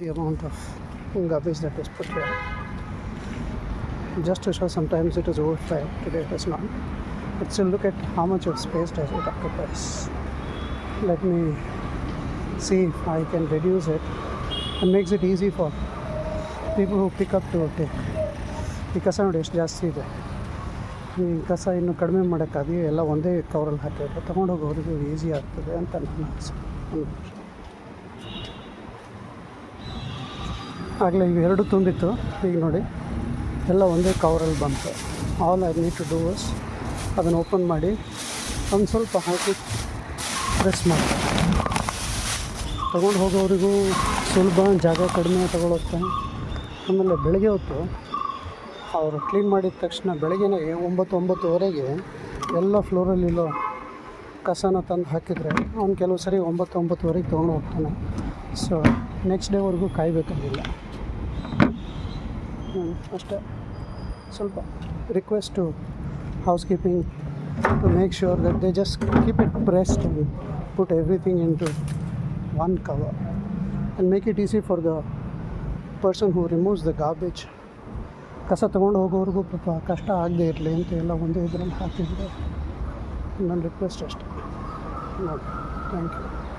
the amount of garbage that is put here. Just to show sometimes it is overflowing, today it is not. But still look at how much of space does it occupies. Let me see if I can reduce it and makes it easy for people who pick up to take. ಈ ಕಸ ನೋಡಿ ಎಷ್ಟು ಜಾಸ್ತಿ ಇದೆ. ಈ ಕಸ ಇನ್ನೂ ಕಡಿಮೆ ಮಾಡೋಕ್ಕಾಗಿ ಎಲ್ಲ ಒಂದೇ ಕವರಲ್ಲಿ ಹಾಕಿದ್ರೆ ತೊಗೊಂಡೋಗೋರಿಗೆ ಈಸಿ ಆಗ್ತದೆ ಅಂತ ನನ್ನ ಆಸೆ. ಆಗಲೇ ಇವು ಎರಡು ತುಂಬಿತ್ತು, ಈಗ ನೋಡಿ ಎಲ್ಲ ಒಂದೇ ಕವರಲ್ಲಿ ಬಂತು. All I need to do is ಅದನ್ನು ಓಪನ್ ಮಾಡಿ ಒಂದು ಸ್ವಲ್ಪ ಹಾಕಿ ಪ್ರೆಸ್ ಮಾಡಿ ತೊಗೊಂಡು ಹೋಗೋರಿಗೂ ಸುಲಭ, ಜಾಗ ಕಡಿಮೆ ತೊಗೊಳುತ್ತೆ. ಆಮೇಲೆ ಬೆಳಗ್ಗೆ ಹೊತ್ತು ಅವರು ಕ್ಲೀನ್ ಮಾಡಿದ ತಕ್ಷಣ ಬೆಳಗ್ಗೆನೇ 9-9:30 ಎಲ್ಲ ಫ್ಲೋರಲ್ಲಿರೋ ಕಸನ ತಂದು ಹಾಕಿದರೆ ಅವ್ನು ಕೆಲವು ಸರಿ 9-9:30 ತೊಗೊಂಡು ಹೋಗ್ತಾನೆ. ಸೊ ನೆಕ್ಸ್ಟ್ ಡೇವರೆಗೂ ಕಾಯಬೇಕಾಗಿಲ್ಲ. ಅಷ್ಟೇ. ಸ್ವಲ್ಪ request to housekeeping to make sure that they just keep it pressed and put everything into one cover and make it easy for the person who removes the garbage. ಕಸ ತೊಗೊಂಡು ಹೋಗೋವ್ರಿಗೂ ಪಾಪ ಕಷ್ಟ ಆಗದೆ ಇರಲಿ ಅಂತ ಎಲ್ಲ ಒಂದೇ ಇದರಲ್ಲಿ ಹಾಕಿದರೆ ನನ್ನ ರಿಕ್ವೆಸ್ಟ್ ಅಷ್ಟೇ. ನೋಡಿ, ಥ್ಯಾಂಕ್ ಯು.